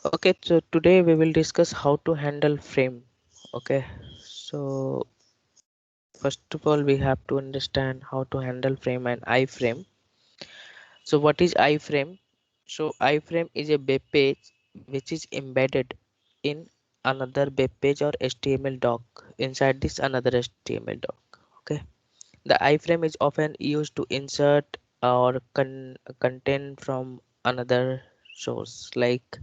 Okay, so today we will discuss how to handle frame. Okay, so first of all, we have to understand how to handle frame and iframe. So what is iframe? So iframe is a web page which is embedded in another web page or HTML doc inside this another HTML doc. Okay, the iframe is often used to insert or content from another source like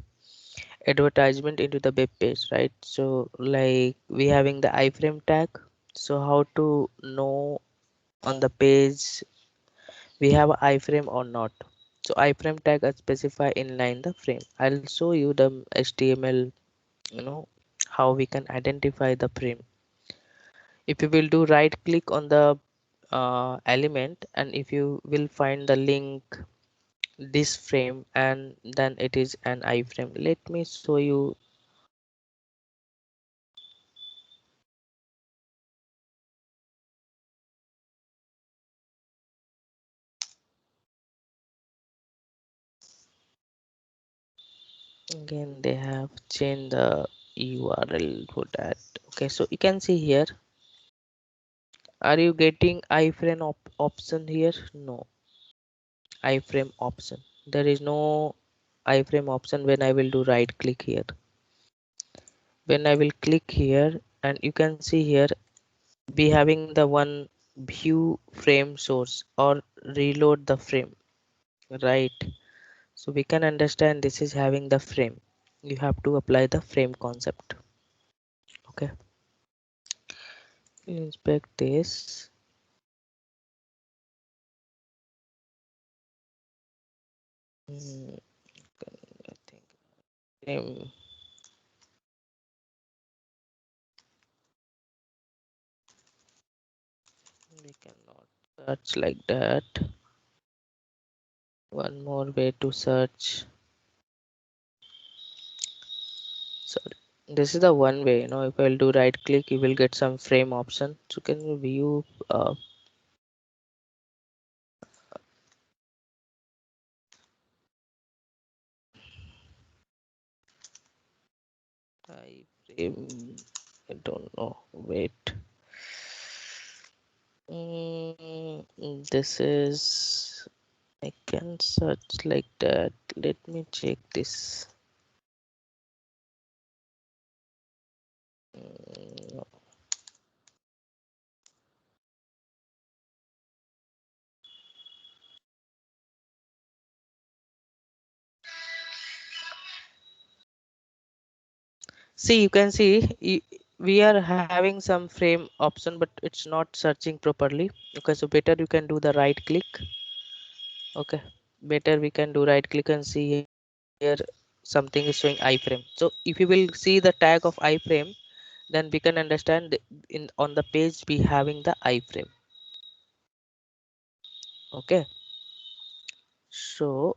advertisement into the web page, right? So like we having the iframe tag. So how to know on the page we have a iframe or not? So iframe tag are specify inline the frame. I'll show you the HTML, you know, how we can identify the frame. If you will do right click on the element, and if you will find the link this frame, and then it is an iframe. Let me show you. Again they have changed the URL for that. Okay, so you can see here, are you getting iframe option here? No iframe option, there is no iframe option. When I will do right click here, when I will click here, and you can see here we having the one view frame source or reload the frame, right? So we can understand this is having the frame. You have to apply the frame concept. Okay, inspect this. I think we cannot search like that. One more way to search. Sorry, this is the one way. If I'll do right click, you will get some frame option. So can you view frame? I don't know. Wait. This is. I can search like that. Let me check this. No. See, you can see we are having some frame option, but it's not searching properly. Okay, so better you can do the right click. Okay, better we can do right click and see here something is showing iframe. So if you will see the tag of iframe, then we can understand in on the page we having the iframe. Okay, so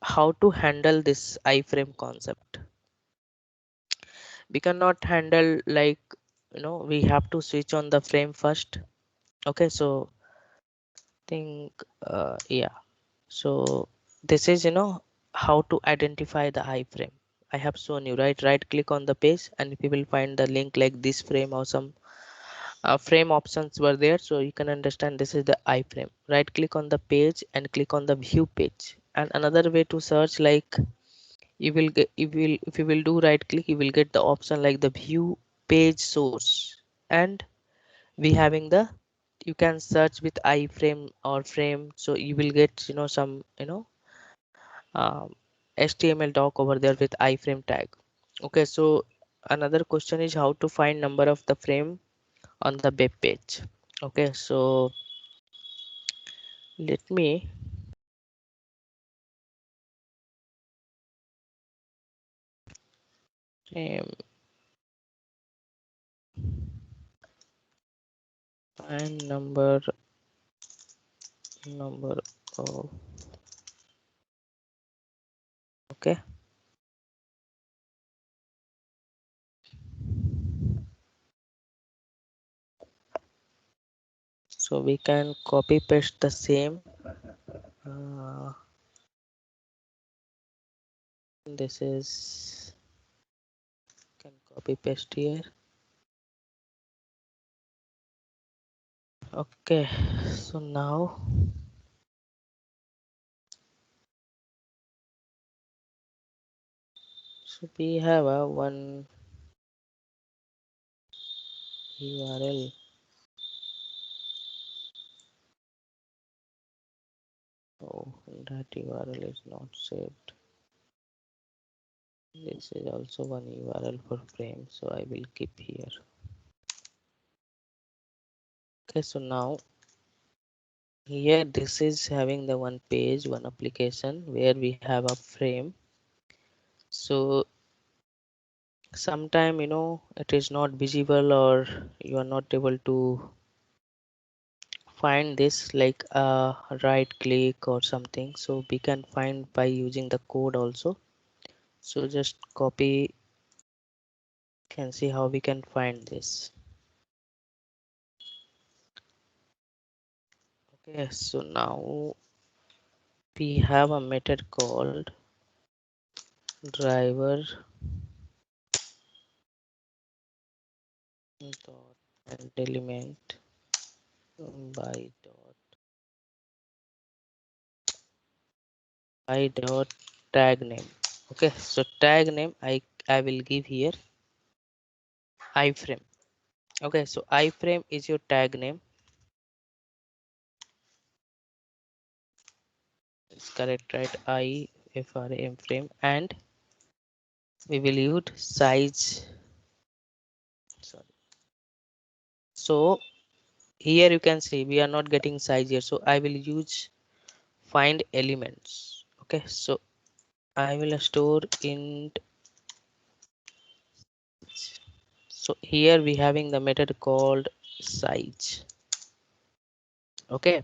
how to handle this iframe concept? We cannot handle like, we have to switch on the frame first. Okay, so think yeah, so this is how to identify the iframe. I have shown you, right click on the page, and if you will find the link like this frame or some frame options were there, so you can understand this is the iframe. Right click on the page and click on the view page. And another way to search, like you will get, if you will do right click, you will get the option like the view page source, and we having the, you can search with iframe or frame, so you will get some um, HTML doc over there with iframe tag. Okay, so another question is how to find number of the frame on the web page. Okay, so let me um, find number of, okay, so we can copy paste the same. uh, this is copy paste here. Okay, so now we have a one URL. Oh, that URL is not saved. This is also one URL for frame, so I will keep here. Okay, so now here this is having the one page, one application where we have a frame. So sometime it is not visible or you are not able to find this, like right click or something. So we can find by using the code also. So just copy, can see how we can find this. Okay, so now we have a method called driver dot and element by dot tag name. Okay, so tag name I will give here iframe. Okay, so iframe is your tag name. It's correct, right? iframe frame, and we will use size. Sorry. So here you can see we are not getting size here, so I will use find elements. Okay, so I will store int. So here we having the method called size. Okay,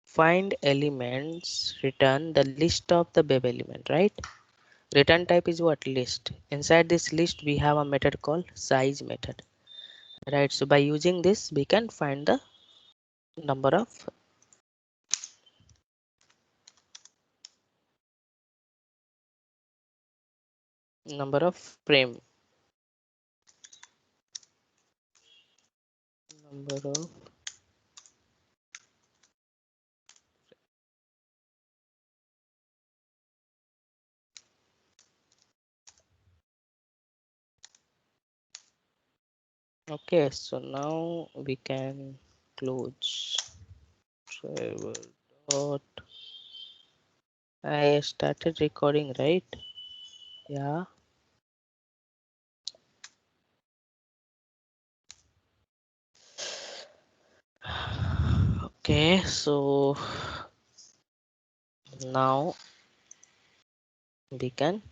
find elements, return the list of the web element, right? Return type is what? List. Inside this list we have a method called size method, right? So by using this we can find the number of frame, number of. Okay, so now we can close driver dot. I started recording, right? Yeah. Okay, so now we can.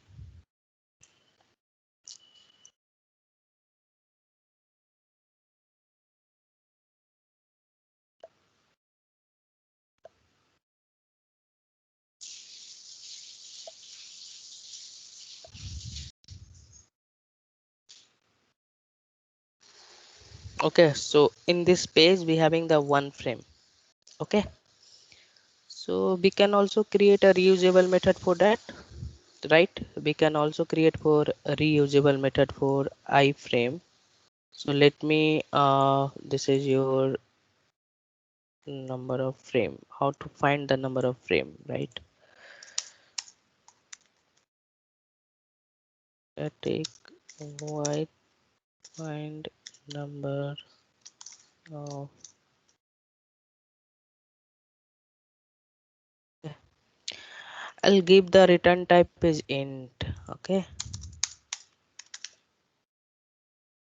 Okay, so in this page we having the one frame. Okay, so we can also create a reusable method for that, right? We can also create for a reusable method for iframe. So let me this is your number of frame. How to find the number of frame, right? Static void find number of. I'll give the return type is int. Okay.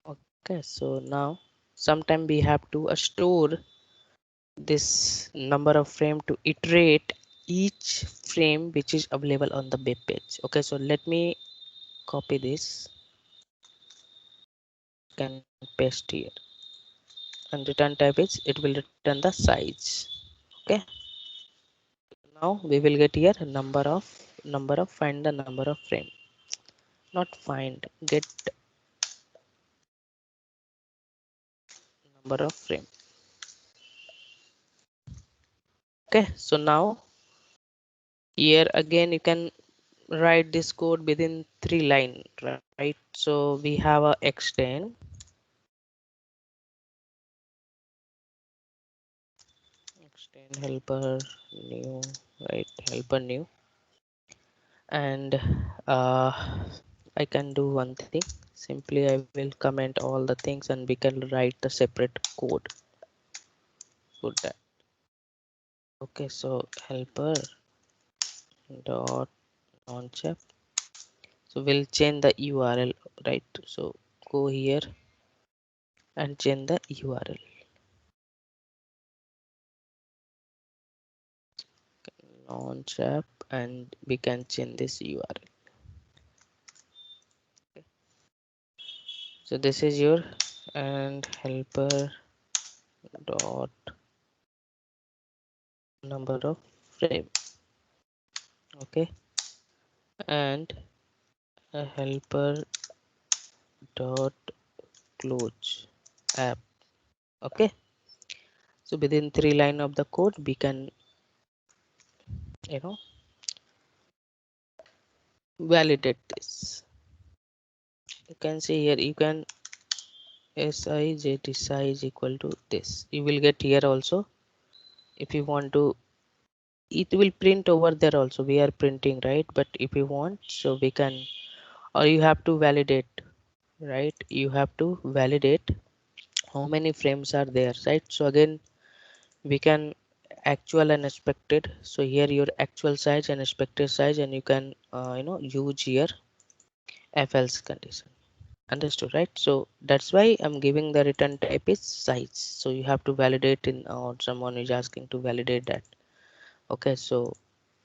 Okay, so now sometime we have to store this number of frame to iterate each frame which is available on the web page. Okay, so let me copy this, can paste here, and return type is it will return the size. Okay, now we will get here number of find the number of frame, not find, get number of frame. Okay, so now here again you can write this code within 3 line, right? So we have a extend helper new, right? Helper new, and I can do one thing. Simply I will comment all the things and we can write the separate code. Put that. Okay, so helper dot launcher. So we'll change the URL, right? So go here and change the URL. Launch app, and we can change this URL. So this is your and helper dot number of frame. Okay, and a helper dot close app. Okay, so within 3 line of the code we can, you know, validate this. You can see here, you can sizt size equal to this. You will get here also. If you want to, it will print over there also. We are printing, right? But if you want, so we can, or you have to validate, right? You have to validate how many frames are there, right? So again, we can actual and expected. So here your actual size and expected size, and you can use here if else condition. Understood, right? So that's why I'm giving the return type is size. So you have to validate in, or someone is asking to validate that. Okay, so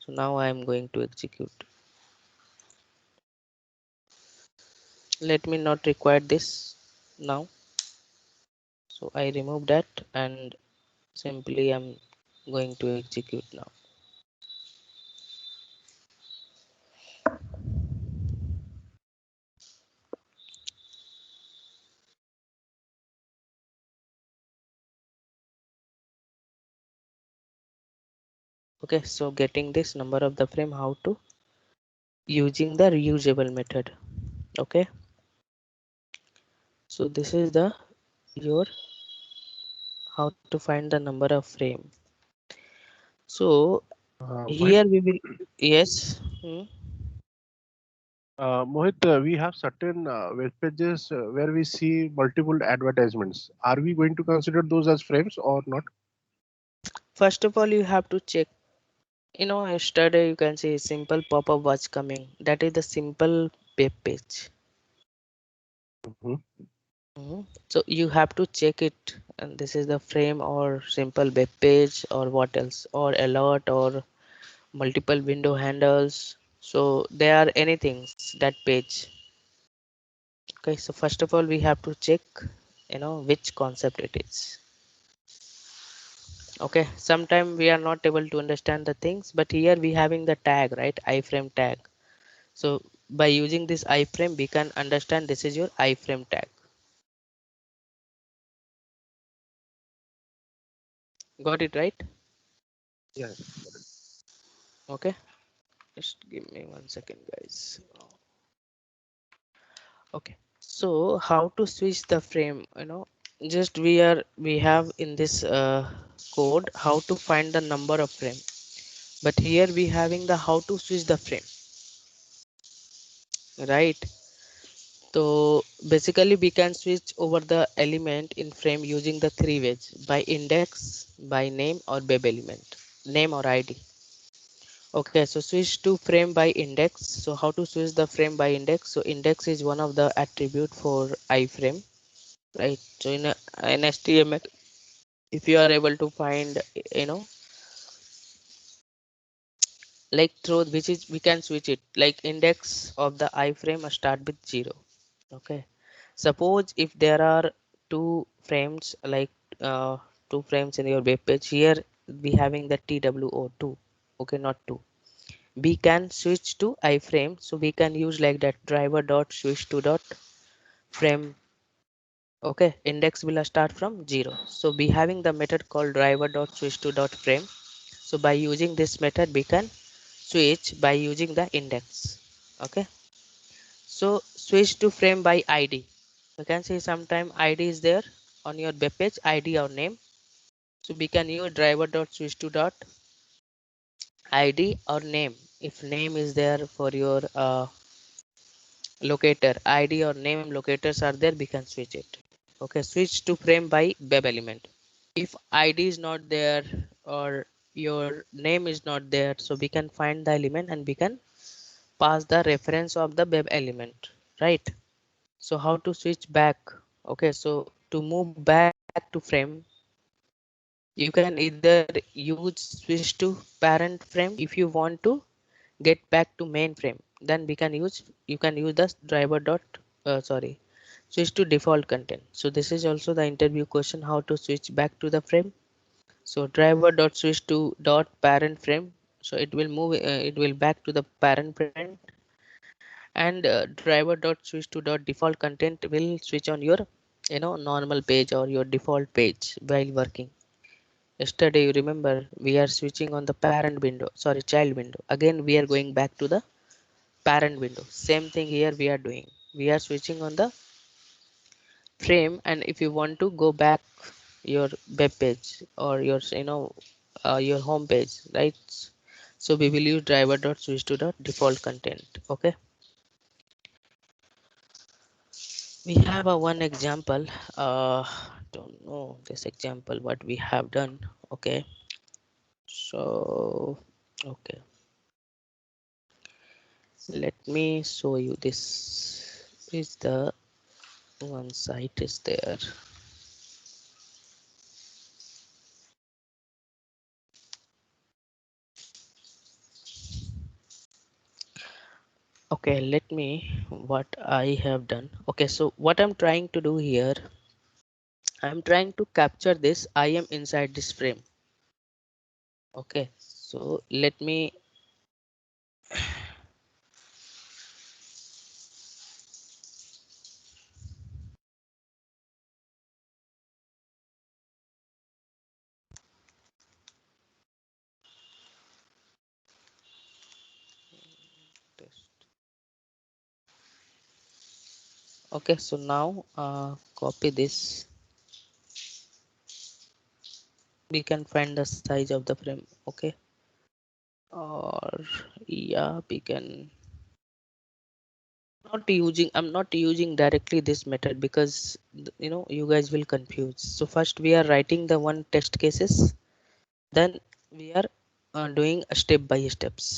now I am going to execute. Let me not require this now. So I remove that and simply I'm going to execute now. Okay, so getting this number of the frame, how to, using the reusable method. Okay, so this is the your how to find the number of frame. So Mohit, here we will, yes. Mohit, we have certain web pages where we see multiple advertisements. Are we going to consider those as frames or not? First of all, you have to check. Yesterday you can see simple pop-up was coming. That is the simple web page. Mhm. So you have to check it, and this is the frame or simple web page or what else, or alert or multiple window handles. So there are anything that page. Okay, so first of all we have to check, which concept it is. Okay, sometimes we are not able to understand the things, but here we having the tag, right? Iframe tag. So by using this iframe we can understand this is your iframe tag. Got it, right? Yes. Okay, just give me 1 second, guys. Okay, so how to switch the frame, just we have in this code how to find the number of frame, but here we having the how to switch the frame, right? So basically we can switch over the element in frame using the three ways: by index, by name, or web element, name or id. Okay, so switch to frame by index. So how to switch the frame by index? So index is one of the attribute for iframe, right? So in HTML, if you are able to find, you know like through which is we can switch it, like index of the iframe start with 0. Okay, suppose if there are two frames, like two frames in your web page, here we having the two. Okay, not two. We can switch to iframe, so we can use like that driver dot switch to dot frame. Okay, index will start from 0, so we having the method called driver dot switch to dot frame. So by using this method we can switch by using the index. Okay, so switch to frame by id. You can see sometime id is there on your web page, id or name. So we can use driver dot switch to dot id or name. If name is there for your locator, id or name locators are there, we can switch it. Okay, switch to frame by web element. If id is not there or your name is not there, so we can find the element and we can pass the reference of the web element, right? So how to switch back? Okay, so to move back to frame, you can either use switch to parent frame. If you want to get back to main frame, then we can use, you can use the driver dot sorry, switch to default content. So this is also the interview question, how to switch back to the frame. So driver dot switch to dot parent frame, so it will move, it will back to the parent frame. And driver dot switch to dot default content will switch on your, you know, normal page or your default page while working. Yesterday you remember we are switching on the parent window, sorry, child window. Again we are going back to the parent window. Same thing here we are doing, we are switching on the frame. And if you want to go back your web page or your, you know, your home page, right? So we will use driver dot switch to dot default content. Okay, we have a one example. Don't know this example what we have done. Okay, so okay, let me show you. This is the one site is there. Okay, let me what I have done. Okay, so what I'm trying to do here, I'm trying to capture this, I am inside this frame. Okay, so let me test. Okay, so now copy this. We can find the size of the frame. Okay, or yeah, we can not using, I'm not using directly this method because you know you guys will confuse. So first we are writing the one test cases, then we are doing step by steps.